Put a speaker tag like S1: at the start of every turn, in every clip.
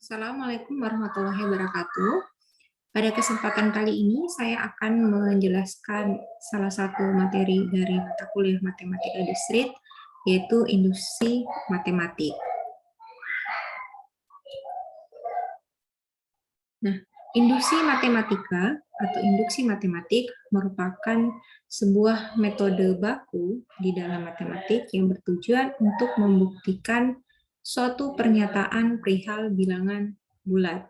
S1: Assalamualaikum warahmatullahi wabarakatuh. Pada kesempatan kali ini saya akan menjelaskan salah satu materi dari mata kuliah Matematika Discrete, yaitu Induksi Matematik. Nah, induksi matematika atau induksi matematik merupakan sebuah metode baku di dalam matematik yang bertujuan untuk membuktikan suatu pernyataan perihal bilangan bulat.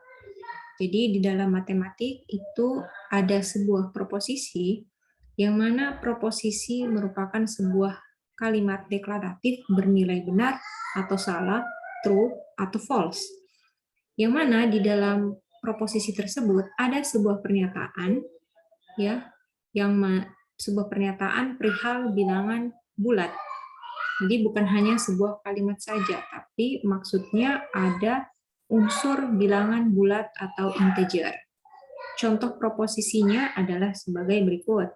S1: Jadi di dalam matematik itu ada sebuah proposisi yang mana proposisi merupakan sebuah kalimat deklaratif bernilai benar atau salah, true atau false. Yang mana di dalam proposisi tersebut ada sebuah pernyataan ya, sebuah pernyataan perihal bilangan bulat. Jadi bukan hanya sebuah kalimat saja, tapi maksudnya ada unsur bilangan bulat atau integer. Contoh proposisinya adalah sebagai berikut.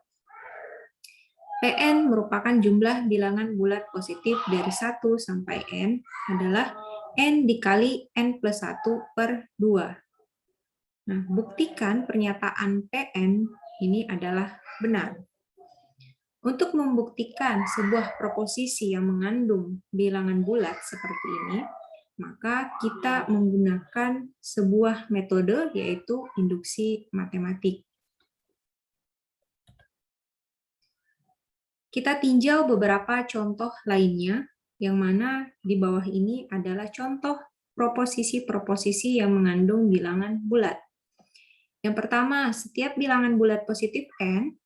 S1: Pn merupakan jumlah bilangan bulat positif dari 1 sampai n adalah n dikali n plus 1 per 2. Nah, buktikan pernyataan Pn ini adalah benar. Untuk membuktikan sebuah proposisi yang mengandung bilangan bulat seperti ini, maka kita menggunakan sebuah metode yaitu induksi matematik. Kita tinjau beberapa contoh lainnya, yang mana di bawah ini adalah contoh proposisi-proposisi yang mengandung bilangan bulat. Yang pertama, setiap bilangan bulat positif n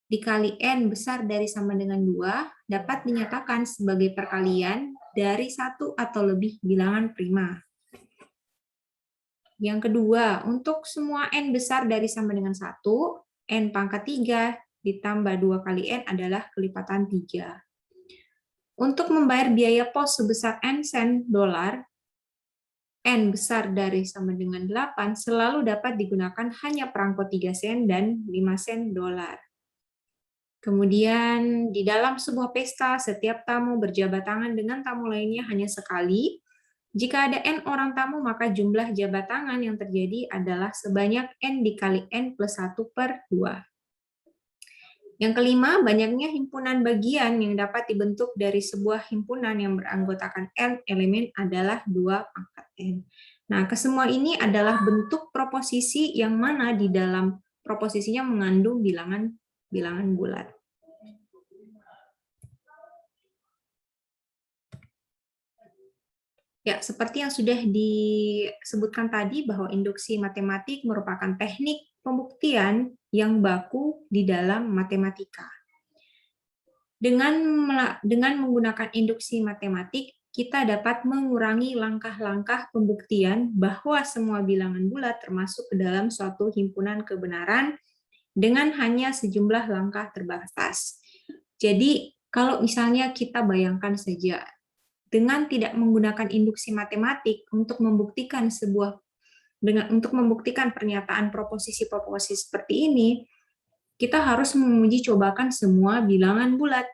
S1: dikali n besar dari sama dengan 2 dapat dinyatakan sebagai perkalian dari satu atau lebih bilangan prima. Yang kedua, untuk semua n besar dari sama dengan 1, n pangkat 3 ditambah 2 kali n adalah kelipatan 3. Untuk membayar biaya pos sebesar n sen dolar, n besar dari sama dengan 8 selalu dapat digunakan hanya perangko 3 sen dan 5 sen dolar. Kemudian di dalam sebuah pesta, setiap tamu berjabat tangan dengan tamu lainnya hanya sekali. Jika ada n orang tamu, maka jumlah jabat tangan yang terjadi adalah sebanyak n dikali n plus 1 per 2. Yang kelima, banyaknya himpunan bagian yang dapat dibentuk dari sebuah himpunan yang beranggotakan n elemen adalah 2 pangkat n. Nah, kesemua ini adalah bentuk proposisi yang mana di dalam proposisinya mengandung bilangan bulat. Ya, seperti yang sudah disebutkan tadi bahwa induksi matematik merupakan teknik pembuktian yang baku di dalam matematika. Dengan menggunakan induksi matematik, kita dapat mengurangi langkah-langkah pembuktian bahwa semua bilangan bulat termasuk ke dalam suatu himpunan kebenaran dengan hanya sejumlah langkah terbatas. Jadi, kalau misalnya kita bayangkan saja, dengan tidak menggunakan induksi matematik untuk membuktikan pernyataan proposisi-proposisi seperti ini, kita harus menguji cobakan semua bilangan bulat.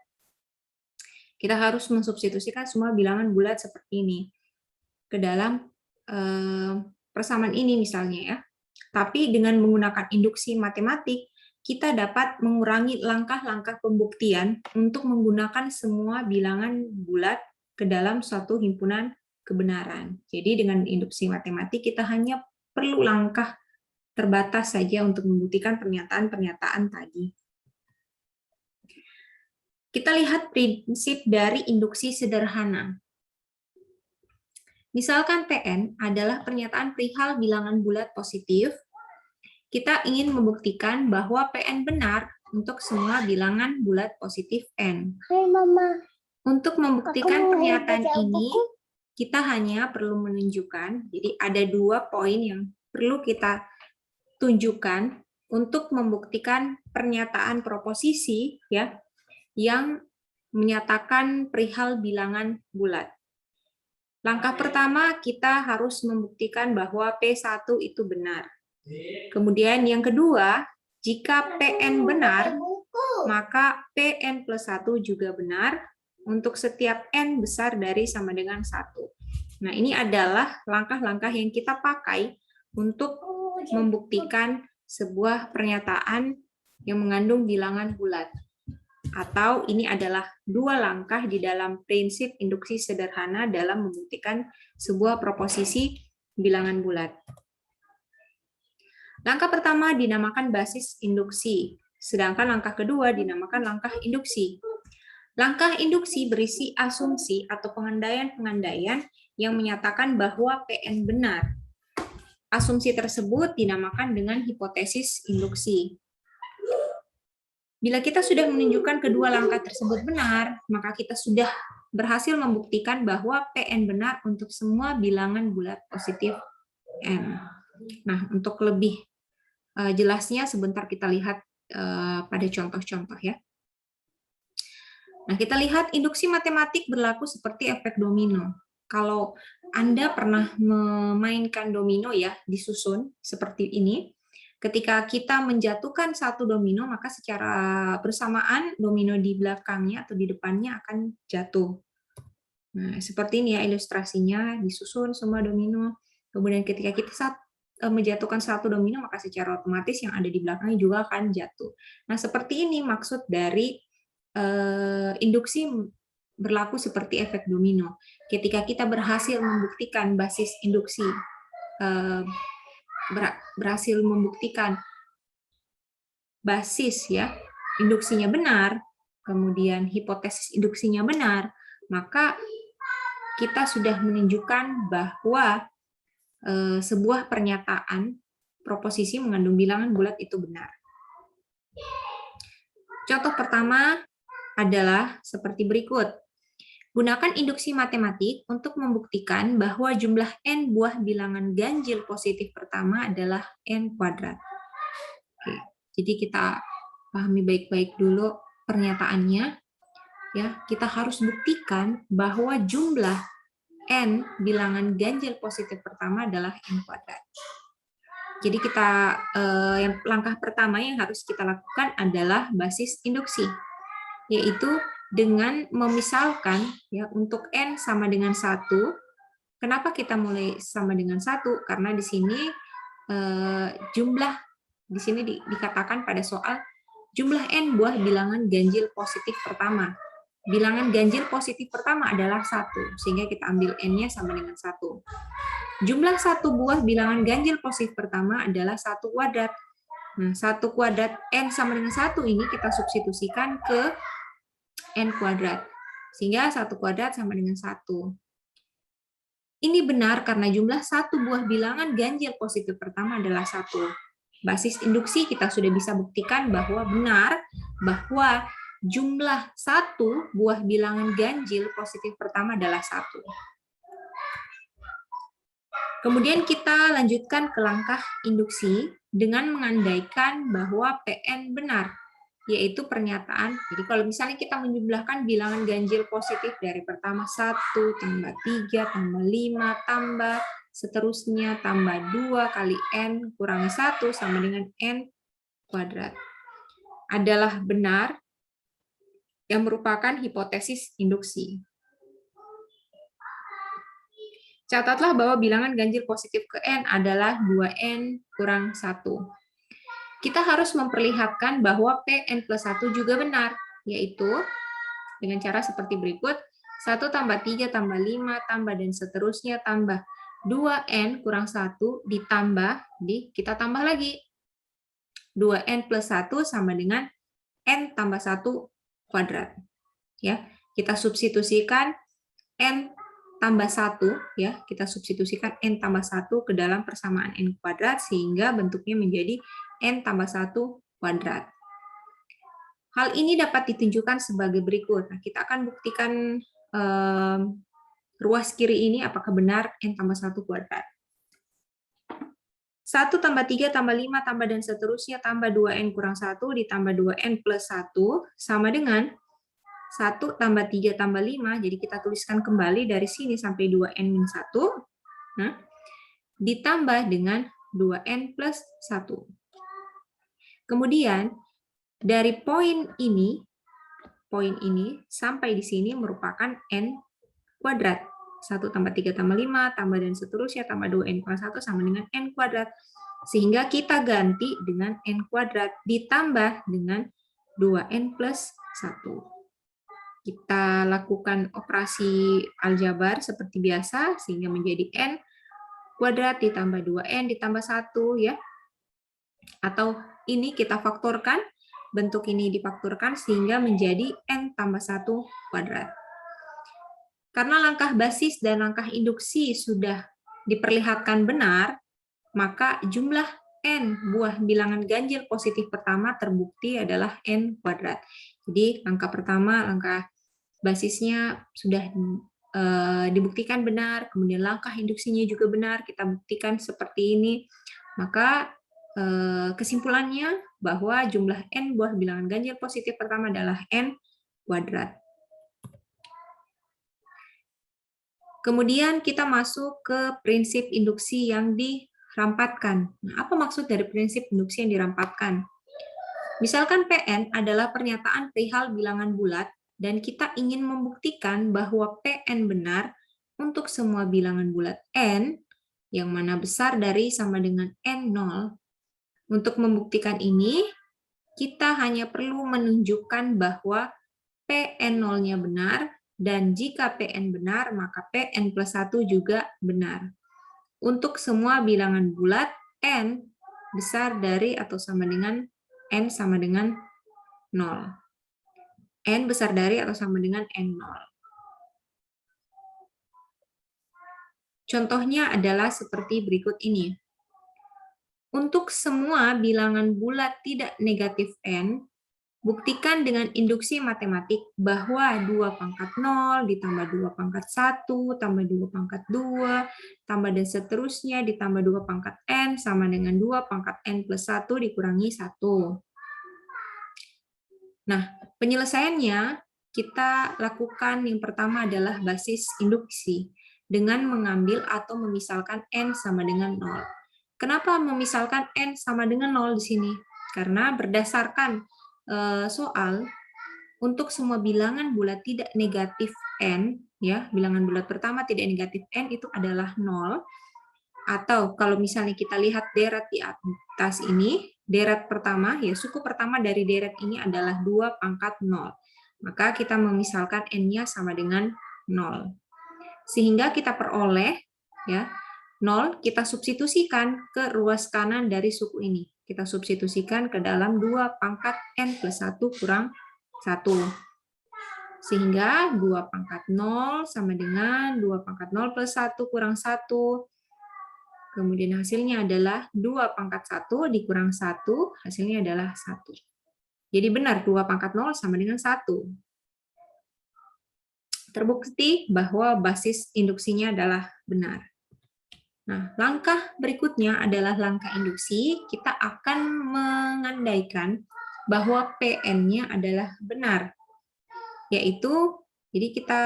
S1: Kita harus mensubstitusikan semua bilangan bulat seperti ini ke dalam persamaan ini misalnya ya. Tapi dengan menggunakan induksi matematik, kita dapat mengurangi langkah-langkah pembuktian untuk menggunakan semua bilangan bulat ke dalam suatu himpunan kebenaran. Jadi dengan induksi matematik kita hanya perlu langkah terbatas saja untuk membuktikan pernyataan-pernyataan tadi. Kita lihat prinsip dari induksi sederhana. Misalkan Pn adalah pernyataan perihal bilangan bulat positif, kita ingin membuktikan bahwa Pn benar untuk semua bilangan bulat positif n.
S2: Hai Mama.
S1: Untuk membuktikan pernyataan ini, kita hanya perlu menunjukkan, jadi ada 2 poin yang perlu kita tunjukkan untuk membuktikan pernyataan proposisi ya, yang menyatakan perihal bilangan bulat. Langkah pertama, kita harus membuktikan bahwa P1 itu benar. Kemudian yang kedua, jika Pn benar, maka Pn plus 1 juga benar untuk setiap n besar dari sama dengan 1. Nah, ini adalah langkah-langkah yang kita pakai untuk membuktikan sebuah pernyataan yang mengandung bilangan bulat. Atau ini adalah dua langkah di dalam prinsip induksi sederhana dalam membuktikan sebuah proposisi bilangan bulat. Langkah pertama dinamakan basis induksi, sedangkan langkah kedua dinamakan langkah induksi. Langkah induksi berisi asumsi atau pengandaian-pengandaian yang menyatakan bahwa PN benar. Asumsi tersebut dinamakan dengan hipotesis induksi. Bila kita sudah menunjukkan kedua langkah tersebut benar, maka kita sudah berhasil membuktikan bahwa PN benar untuk semua bilangan bulat positif N. Nah, untuk lebih jelasnya sebentar kita lihat pada contoh-contoh ya. Nah, kita lihat induksi matematik berlaku seperti efek domino. Kalau Anda pernah memainkan domino ya, disusun seperti ini, ketika kita menjatuhkan satu domino, maka secara bersamaan domino di belakangnya atau di depannya akan jatuh. Nah, seperti ini ya ilustrasinya, disusun semua domino. Kemudian ketika kita menjatuhkan satu domino, maka secara otomatis yang ada di belakangnya juga akan jatuh. Nah, seperti ini maksud dari induksi berlaku seperti efek domino. Ketika kita berhasil membuktikan basis induksi, berhasil membuktikan basis ya induksinya benar, kemudian hipotesis induksinya benar, maka kita sudah menunjukkan bahwa sebuah pernyataan proposisi mengandung bilangan bulat itu benar. Contoh pertama adalah seperti berikut. Gunakan induksi matematik untuk membuktikan bahwa jumlah N buah bilangan ganjil positif pertama adalah N kuadrat. Oke, jadi kita pahami baik-baik dulu pernyataannya. Ya, kita harus buktikan bahwa jumlah N bilangan ganjil positif pertama adalah N kuadrat. Jadi yang langkah pertama yang harus kita lakukan adalah basis induksi, yaitu dengan memisalkan ya untuk N sama dengan 1. Kenapa kita mulai sama dengan 1? Karena di sini jumlah di sini dikatakan pada soal jumlah N buah bilangan ganjil positif pertama. Bilangan ganjil positif pertama adalah 1, sehingga kita ambil N-nya sama dengan 1. Jumlah 1 buah bilangan ganjil positif pertama adalah 1 kuadrat. Nah, 1 kuadrat N sama dengan 1 ini kita substitusikan ke N kuadrat. Sehingga 1 kuadrat sama dengan 1. Ini benar karena jumlah 1 buah bilangan ganjil positif pertama adalah 1. Basis induksi kita sudah bisa buktikan bahwa benar bahwa jumlah 1 buah bilangan ganjil positif pertama adalah 1. Kemudian kita lanjutkan ke langkah induksi dengan mengandaikan bahwa PN benar, yaitu pernyataan. Jadi kalau misalnya kita menjumlahkan bilangan ganjil positif dari pertama 1, tambah 3, tambah 5, tambah seterusnya, tambah 2 kali N kurangi 1 sama dengan N kuadrat. Adalah benar yang merupakan hipotesis induksi. Catatlah bahwa bilangan ganjil positif ke N adalah 2N kurang 1. Kita harus memperlihatkan bahwa PN plus 1 juga benar, yaitu dengan cara seperti berikut, 1 tambah 3 tambah 5 tambah dan seterusnya tambah 2N kurang 1 ditambah, kita tambah lagi. 2N plus 1 sama dengan N tambah 1 kuadrat. Ya, kita substitusikan N tambah 1, ya, kita substitusikan N tambah 1 ke dalam persamaan N kuadrat, sehingga bentuknya menjadi N tambah 1 kuadrat. Hal ini dapat ditunjukkan sebagai berikut. Nah, kita akan buktikan ruas kiri ini apakah benar N tambah 1 kuadrat. 1 tambah 3 tambah 5 tambah dan seterusnya tambah 2N kurang 1 ditambah 2N plus 1 sama dengan 1 tambah 3 tambah 5, jadi kita tuliskan kembali dari sini sampai 2N min 1, nah, ditambah dengan 2N plus 1. Kemudian, dari poin ini sampai di sini merupakan N kuadrat, 1 tambah 3 tambah 5, tambah dan seterusnya, tambah 2n kurang 1 sama dengan n kuadrat. Sehingga kita ganti dengan n kuadrat ditambah dengan 2n plus 1. Kita lakukan operasi aljabar seperti biasa, sehingga menjadi n kuadrat ditambah 2n ditambah 1, ya. Atau ini kita faktorkan, bentuk ini difaktorkan sehingga menjadi n tambah 1 kuadrat. Karena langkah basis dan langkah induksi sudah diperlihatkan benar, maka jumlah n buah bilangan ganjil positif pertama terbukti adalah n kuadrat. Jadi langkah pertama, langkah basisnya sudah dibuktikan benar, kemudian langkah induksinya juga benar, kita buktikan seperti ini. Maka kesimpulannya bahwa jumlah n buah bilangan ganjil positif pertama adalah n kuadrat. Kemudian kita masuk ke prinsip induksi yang dirampatkan. Nah, apa maksud dari prinsip induksi yang dirampatkan? Misalkan Pn adalah pernyataan perihal bilangan bulat dan kita ingin membuktikan bahwa Pn benar untuk semua bilangan bulat n yang mana besar dari sama dengan n0. Untuk membuktikan ini, kita hanya perlu menunjukkan bahwa Pn0-nya benar, dan jika Pn benar, maka Pn plus 1 juga benar. Untuk semua bilangan bulat, n besar dari atau sama dengan n sama dengan 0. N besar dari atau sama dengan n0. Contohnya adalah seperti berikut ini. Untuk semua bilangan bulat tidak negatif n, buktikan dengan induksi matematik bahwa 2 pangkat 0 ditambah 2 pangkat 1 tambah 2 pangkat 2 tambah dan seterusnya ditambah 2 pangkat n sama dengan 2 pangkat n plus 1 dikurangi 1. Nah, penyelesaiannya kita lakukan yang pertama adalah basis induksi dengan mengambil atau memisalkan n sama dengan 0. Kenapa memisalkan n sama dengan 0 di sini? Karena berdasarkan soal, untuk semua bilangan bulat tidak negatif n, ya, bilangan bulat pertama tidak negatif n itu adalah 0. Atau kalau misalnya kita lihat deret di atas ini, deret pertama, ya suku pertama dari deret ini adalah 2 pangkat 0. Maka kita memisalkan n-nya sama dengan 0. Sehingga kita peroleh, ya, 0 kita substitusikan ke ruas kanan dari suku ini. Kita substitusikan ke dalam 2 pangkat n plus 1 kurang 1. Sehingga 2 pangkat 0 sama dengan 2 pangkat 0 plus 1 kurang 1. Kemudian hasilnya adalah 2 pangkat 1 dikurang 1, hasilnya adalah 1. Jadi benar 2 pangkat 0 sama dengan 1. Terbukti bahwa basis induksinya adalah benar. Nah, langkah berikutnya adalah langkah induksi. Kita akan mengandaikan bahwa Pn-nya adalah benar. Yaitu, jadi kita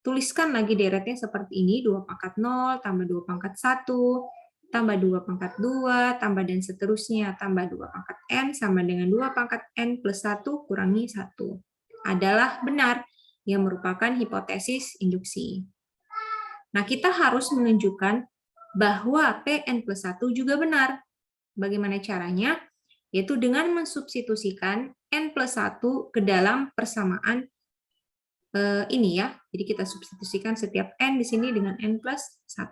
S1: tuliskan lagi deretnya seperti ini, 2 pangkat 0, tambah 2 pangkat 1, tambah 2 pangkat 2, tambah dan seterusnya, tambah 2 pangkat n, sama dengan 2 pangkat n plus 1 kurangi 1. Adalah benar, yang merupakan hipotesis induksi. Nah, kita harus menunjukkan bahwa Pn plus 1 juga benar. Bagaimana caranya? Yaitu dengan mensubstitusikan n plus 1 ke dalam persamaan ini ya. Jadi kita substitusikan setiap n di sini dengan n plus 1.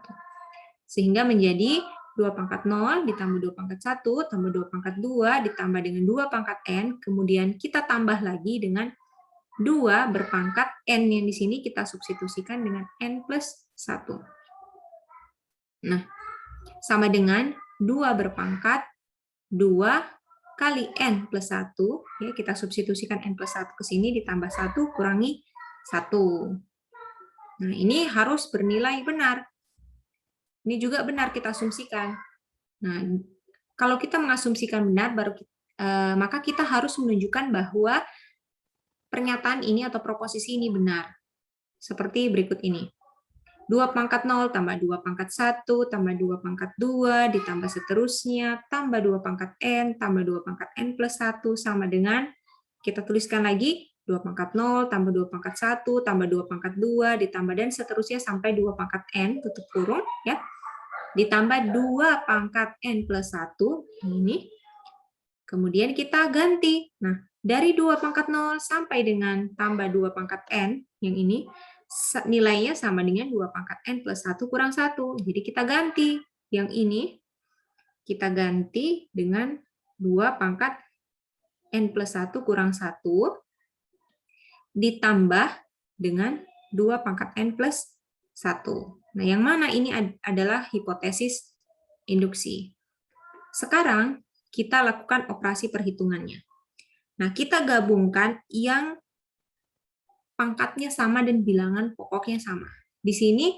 S1: Sehingga menjadi 2 pangkat 0 ditambah 2 pangkat 1 tambah 2 pangkat 2 ditambah dengan 2 pangkat n. Kemudian kita tambah lagi dengan 2 berpangkat n yang di sini kita substitusikan dengan n plus 1. Nah, sama dengan 2 berpangkat 2 kali n plus 1, ya, kita substitusikan n plus 1 ke sini ditambah 1 kurangi 1. Nah, ini harus bernilai benar. Ini juga benar kita asumsikan. Nah, kalau kita mengasumsikan benar, maka kita harus menunjukkan bahwa pernyataan ini atau proposisi ini benar. Seperti berikut ini. 2 pangkat 0 tambah 2 pangkat 1 tambah 2 pangkat 2 ditambah seterusnya tambah 2 pangkat n tambah 2 pangkat n plus 1 sama dengan, kita tuliskan lagi, 2 pangkat 0, tambah 2 pangkat 1, tambah 2 pangkat 2, ditambah dan seterusnya sampai 2 pangkat n, tutup kurung, ya. Ditambah 2 pangkat n plus 1, ini. Kemudian kita ganti. Nah, dari 2 pangkat 0 sampai dengan tambah 2 pangkat n, yang ini, nilainya sama dengan 2 pangkat n plus 1 kurang 1. Jadi kita ganti. Yang ini, kita ganti dengan 2 pangkat n plus 1 kurang 1, ditambah dengan 2 pangkat n plus 1. Nah, yang mana ini adalah hipotesis induksi. Sekarang, kita lakukan operasi perhitungannya. Nah, kita gabungkan yang pangkatnya sama dan bilangan pokoknya sama. Di sini,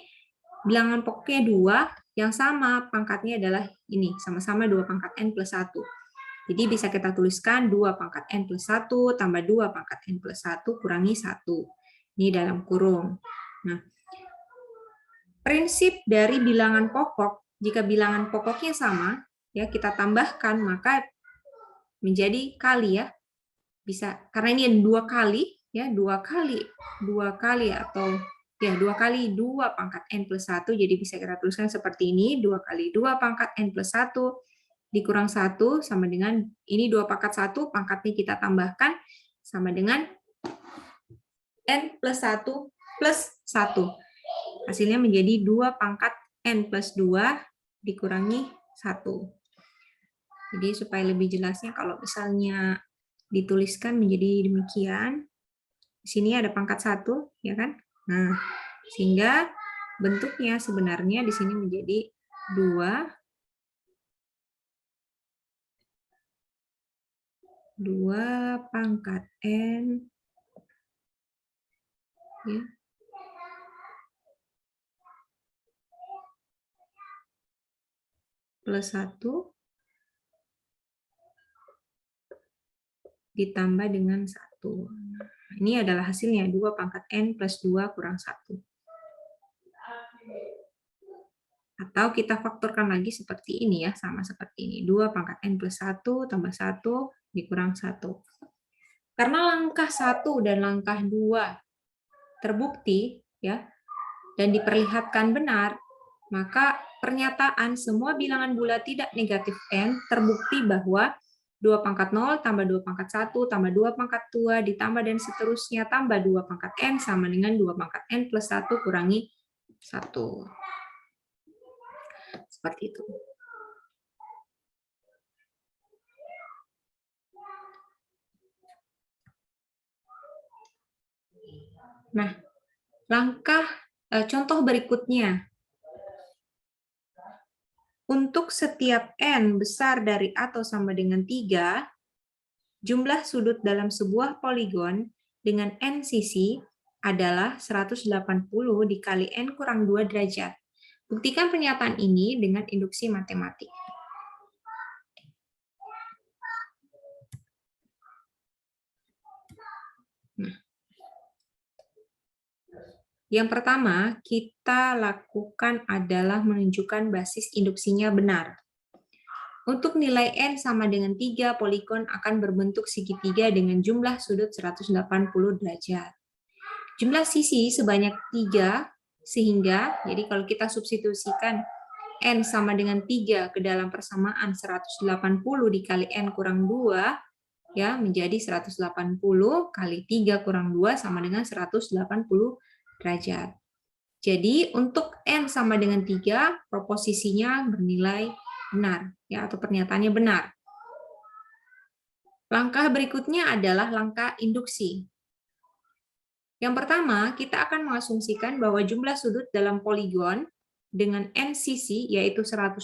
S1: bilangan pokoknya 2, yang sama pangkatnya adalah ini, sama-sama 2 pangkat n plus 1. Jadi bisa kita tuliskan 2 pangkat n plus 1 tambah 2 pangkat n plus 1 kurangi 1. Ini dalam kurung. Nah, prinsip dari bilangan pokok, jika bilangan pokoknya sama, ya kita tambahkan, maka menjadi kali, ya. Bisa, karena ini 2 kali, ya, 2 kali atau ya 2 kali 2 pangkat n plus 1, jadi bisa kita tuliskan seperti ini, 2 kali 2 pangkat n plus 1 dikurang 1 sama dengan ini 2 pangkat 1, pangkatnya kita tambahkan sama dengan n plus 1 plus 1. Hasilnya menjadi 2 pangkat n plus 2 dikurangi 1. Jadi supaya lebih jelasnya kalau misalnya dituliskan menjadi demikian, di sini ada pangkat 1, ya kan? Nah, sehingga bentuknya sebenarnya di sini menjadi 2 pangkat n, ya, plus 1 ditambah dengan 1. Ini adalah hasilnya, 2 pangkat n plus 2 kurang 1. Atau kita faktorkan lagi seperti ini, ya, sama seperti ini. 2 pangkat n plus 1 tambah 1 dikurang 1. Karena langkah 1 dan langkah 2 terbukti, ya, dan diperlihatkan benar, maka pernyataan semua bilangan bulat tidak negatif n terbukti bahwa 2 pangkat 0 tambah 2 pangkat 1 tambah 2 pangkat 2 ditambah dan seterusnya tambah 2 pangkat n sama dengan 2 pangkat n plus 1 kurangi 1. Seperti itu. Nah, contoh berikutnya. Untuk setiap n besar dari atau sama dengan 3, jumlah sudut dalam sebuah poligon dengan n sisi adalah 180 dikali n kurang 2 derajat. Buktikan pernyataan ini dengan induksi matematik. Nah, yang pertama, kita lakukan adalah menunjukkan basis induksinya benar. Untuk nilai n sama dengan 3, poligon akan berbentuk segitiga dengan jumlah sudut 180 derajat. Jumlah sisi sebanyak 3, sehingga, jadi kalau kita substitusikan n sama dengan 3 ke dalam persamaan 180 dikali n kurang 2, ya, menjadi 180 kali 3 kurang 2 sama dengan 180 derajat. Jadi untuk n sama dengan 3, proposisinya bernilai benar, ya, atau pernyataannya benar. Langkah berikutnya adalah langkah induksi. Yang pertama, kita akan mengasumsikan bahwa jumlah sudut dalam poligon dengan n sisi, yaitu 180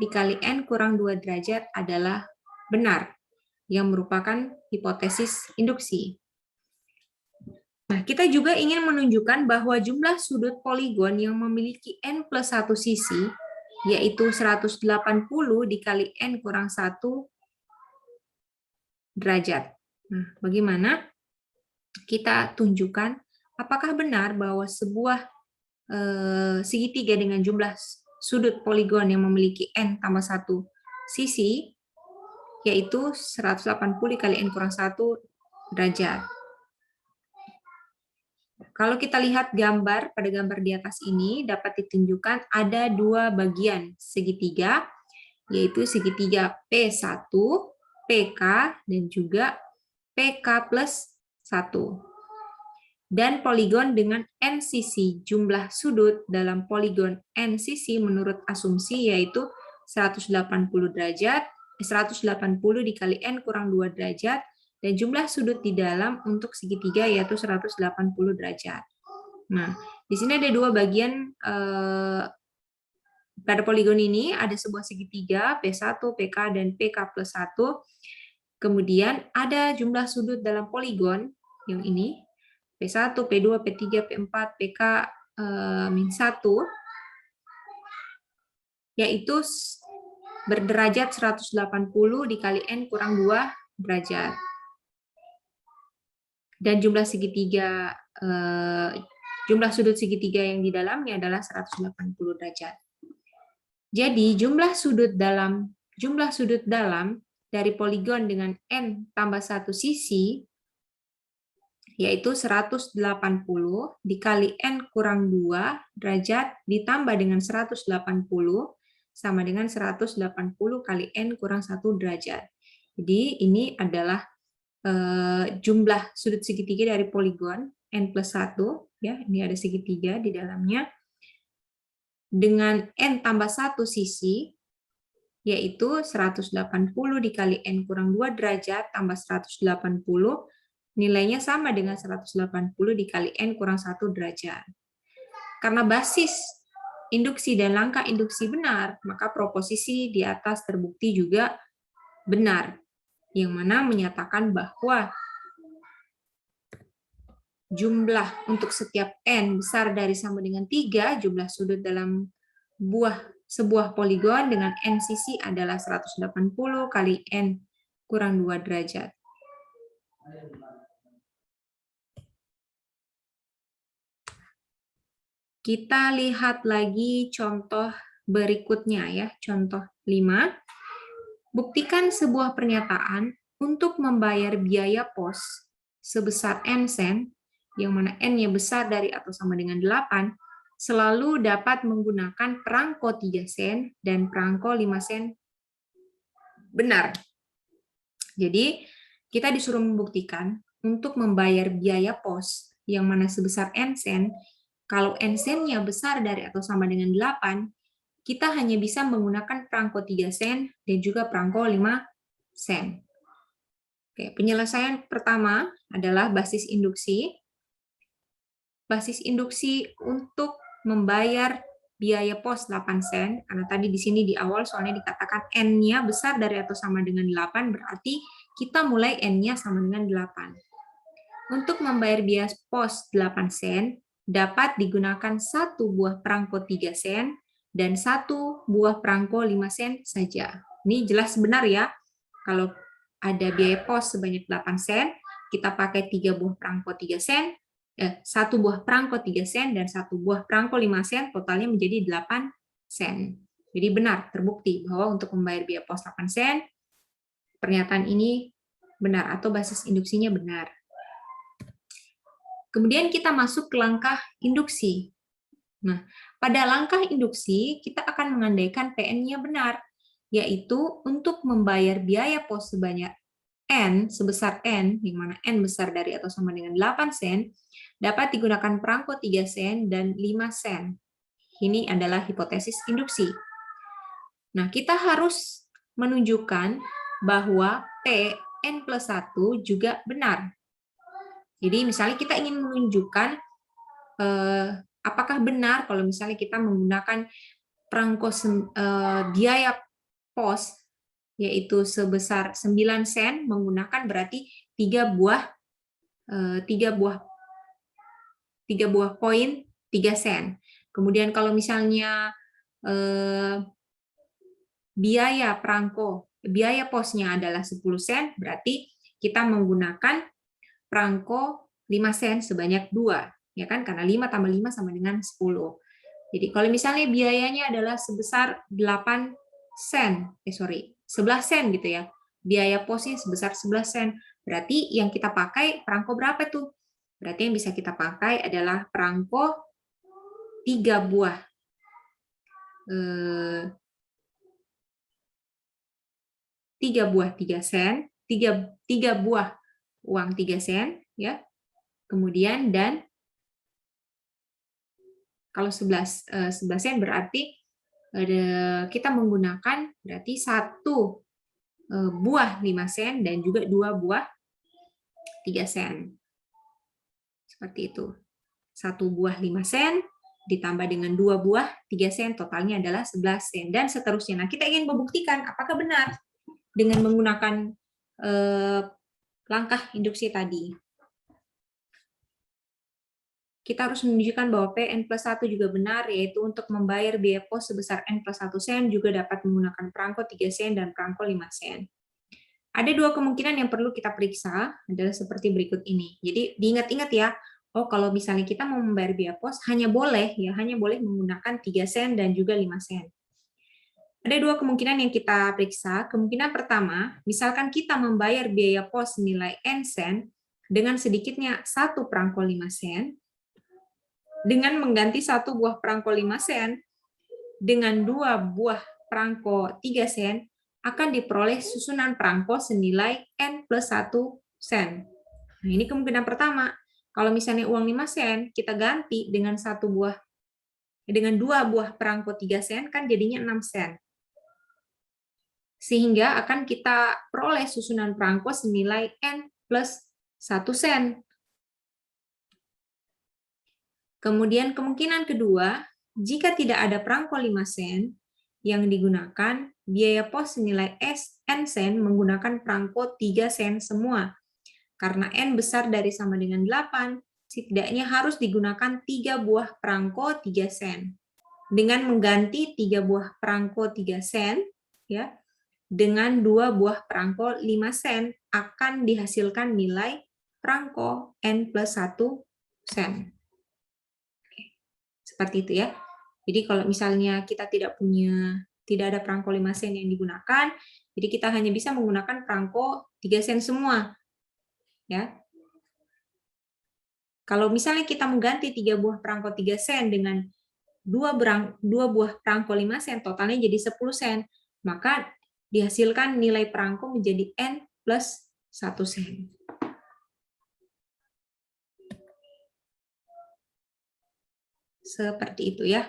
S1: dikali n kurang 2 derajat adalah benar, yang merupakan hipotesis induksi. Nah, kita juga ingin menunjukkan bahwa jumlah sudut poligon yang memiliki n plus 1 sisi, yaitu 180 dikali n kurang 1 derajat. Nah, bagaimana? Kita tunjukkan apakah benar bahwa sebuah segitiga dengan jumlah sudut poligon yang memiliki n tambah 1 sisi, yaitu 180 dikali n kurang 1 derajat. Kalau kita lihat gambar, pada gambar di atas ini dapat ditunjukkan ada dua bagian segitiga, yaitu segitiga P1, PK, dan juga PK plus 1. Dan poligon dengan N sisi, jumlah sudut dalam poligon N sisi menurut asumsi yaitu 180 derajat, 180 dikali N kurang 2 derajat, dan jumlah sudut di dalam untuk segitiga yaitu 180 derajat. Nah, di sini ada dua bagian. Pada poligon ini ada sebuah segitiga P1, PK, dan PK plus 1. Kemudian ada jumlah sudut dalam poligon yang ini, P1, P2, P3, P4, PK min 1, yaitu berderajat 180 dikali N kurang 2 derajat. Dan jumlah segitiga, jumlah sudut segitiga yang di dalamnya adalah 180 derajat. Jadi jumlah sudut dalam dari poligon dengan N tambah 1 sisi yaitu 180 dikali N kurang 2 derajat ditambah dengan 180 sama dengan 180 kali N kurang 1 derajat. Jadi ini adalah jumlah sudut segitiga dari poligon N plus 1, ya, ini ada segitiga di dalamnya, dengan N tambah 1 sisi, yaitu 180 dikali N kurang 2 derajat tambah 180, nilainya sama dengan 180 dikali N kurang 1 derajat. Karena basis induksi dan langkah induksi benar, maka proposisi di atas terbukti juga benar, yang mana menyatakan bahwa jumlah untuk setiap N besar dari sama dengan 3, jumlah sudut dalam sebuah poligon dengan N sisi adalah 180 kali N kurang 2 derajat. Kita lihat lagi contoh berikutnya ya, contoh 5. Buktikan sebuah pernyataan untuk membayar biaya pos sebesar N sen, yang mana N-nya besar dari atau sama dengan 8, selalu dapat menggunakan perangko 3 sen dan perangko 5 sen benar. Jadi, kita disuruh membuktikan untuk membayar biaya pos yang mana sebesar N sen, kalau N sen-nya besar dari atau sama dengan 8, kita hanya bisa menggunakan perangko 3 sen dan juga perangko 5 sen. Oke, penyelesaian pertama adalah basis induksi. Basis induksi untuk membayar biaya pos 8 sen, karena tadi di sini di awal soalnya dikatakan N-nya besar dari atau sama dengan 8, berarti kita mulai N-nya sama dengan 8. Untuk membayar biaya pos 8 sen, dapat digunakan satu buah perangko 3 sen, dan satu buah perangko 5 sen saja. Ini jelas benar ya. Kalau ada biaya pos sebanyak 8 sen, kita pakai 3 buah perangko 3 sen, satu buah perangko 3 sen, dan satu buah perangko 5 sen, totalnya menjadi 8 sen. Jadi benar, terbukti bahwa untuk membayar biaya pos 8 sen, pernyataan ini benar atau basis induksinya benar. Kemudian kita masuk ke langkah induksi. Nah, pada langkah induksi, kita akan mengandaikan PN-nya benar, yaitu untuk membayar biaya pos sebanyak N, sebesar N, yang mana N besar dari atau sama dengan 8 sen, dapat digunakan perangko 3 sen dan 5 sen. Ini adalah hipotesis induksi. Nah, kita harus menunjukkan bahwa PN plus 1 juga benar. Jadi, misalnya kita ingin menunjukkan apakah benar kalau misalnya kita menggunakan perangko biaya pos yaitu sebesar 9 sen menggunakan berarti 3 buah koin 3 sen. Kemudian kalau misalnya biaya posnya adalah 10 sen, berarti kita menggunakan perangko 5 sen sebanyak 2. Ya kan, karena 5 tambah 5 sama dengan 10. Jadi kalau misalnya biayanya adalah sebesar 11 sen gitu ya, biaya posnya sebesar 11 sen. Berarti yang kita pakai perangko berapa tuh? Berarti yang bisa kita pakai adalah perangko 3 buah. 3 buah 3 sen, 3 buah uang 3 sen, ya. Kemudian dan kalau 11 sen berarti kita menggunakan berarti 1 buah 5 sen dan juga 2 buah 3 sen. Seperti itu. 1 buah 5 sen ditambah dengan 2 buah 3 sen, totalnya adalah 11 sen, dan seterusnya. Nah, kita ingin membuktikan apakah benar dengan menggunakan langkah induksi tadi. Kita harus menunjukkan bahwa Pn plus 1 juga benar, yaitu untuk membayar biaya pos sebesar N plus 1 sen juga dapat menggunakan perangko 3 sen dan perangko 5 sen. Ada 2 kemungkinan yang perlu kita periksa, adalah seperti berikut ini. Jadi diingat-ingat ya, kalau misalnya kita mau membayar biaya pos, hanya boleh menggunakan 3 sen dan juga 5 sen. Ada 2 kemungkinan yang kita periksa. Kemungkinan pertama, misalkan kita membayar biaya pos nilai N sen dengan sedikitnya 1 perangko 5 sen, dengan mengganti 1 buah perangko 5 sen dengan 2 buah perangko 3 sen, akan diperoleh susunan perangko senilai N plus 1 sen. Nah, ini kemungkinan pertama. Kalau misalnya uang 5 sen, kita ganti dengan 2 buah perangko 3 sen, kan jadinya 6 sen. Sehingga akan kita peroleh susunan perangko senilai N plus 1 sen. Kemudian kemungkinan kedua, jika tidak ada perangko 5 sen yang digunakan, biaya pos senilai N sen menggunakan perangko 3 sen semua. Karena N besar dari sama dengan 8, setidaknya harus digunakan 3 buah perangko 3 sen. Dengan mengganti 3 buah perangko 3 sen, ya, dengan 2 buah perangko 5 sen, akan dihasilkan nilai perangko N plus 1 sen. Seperti itu ya. Jadi kalau misalnya kita tidak ada perangko 5 sen yang digunakan, jadi kita hanya bisa menggunakan perangko 3 sen semua. Ya. Kalau misalnya kita mengganti 3 buah perangko 3 sen dengan 2 buah perangko 5 sen, totalnya jadi 10 sen, maka dihasilkan nilai perangko menjadi N plus 1 sen. Seperti itu ya.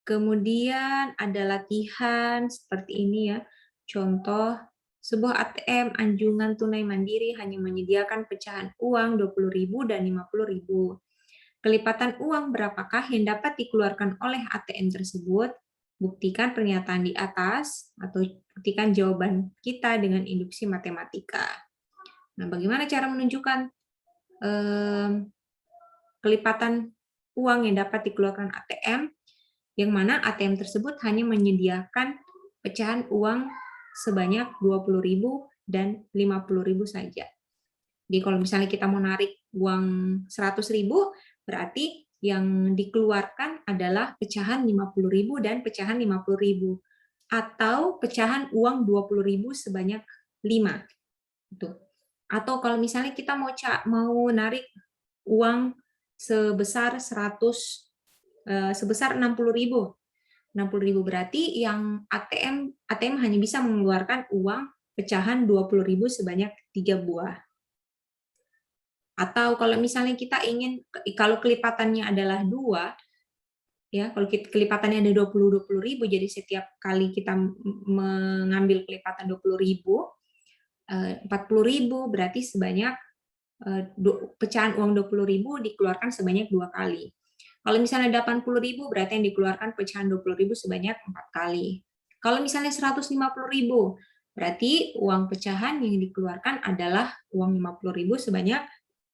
S1: Kemudian ada latihan seperti ini ya. Contoh, sebuah ATM Anjungan Tunai Mandiri hanya menyediakan pecahan uang 20.000 dan 50.000. Kelipatan uang berapakah yang dapat dikeluarkan oleh ATM tersebut? Buktikan pernyataan di atas atau buktikan jawaban kita dengan induksi matematika. Nah, bagaimana cara menunjukkan kelipatan uang yang dapat dikeluarkan ATM, yang mana ATM tersebut hanya menyediakan pecahan uang sebanyak 20.000 dan 50.000 saja. Jadi kalau misalnya kita mau narik uang 100.000, berarti yang dikeluarkan adalah pecahan 50.000 dan pecahan 50.000. Atau pecahan uang 20.000 sebanyak 5. Gitu. Atau kalau misalnya kita mau narik uang sebesar 60.000. 60.000 berarti yang ATM hanya bisa mengeluarkan uang pecahan 20.000 sebanyak 3 buah. Atau kalau misalnya kita ingin, kalau kelipatannya adalah 2, ya, kalau kelipatannya ada 20.000, jadi setiap kali kita mengambil kelipatan 20.000, 40.000 berarti sebanyak pecahan uang 20.000 dikeluarkan sebanyak 2 kali. Kalau misalnya 80.000 berarti yang dikeluarkan pecahan 20.000 sebanyak 4 kali. Kalau misalnya 150.000 berarti uang pecahan yang dikeluarkan adalah uang 50.000 sebanyak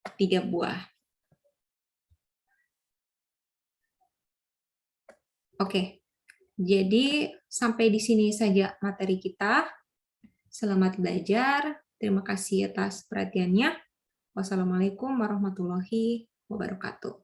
S1: 3 buah. Oke, jadi sampai di sini saja materi kita. Selamat belajar. Terima kasih atas perhatiannya. Wassalamualaikum warahmatullahi wabarakatuh.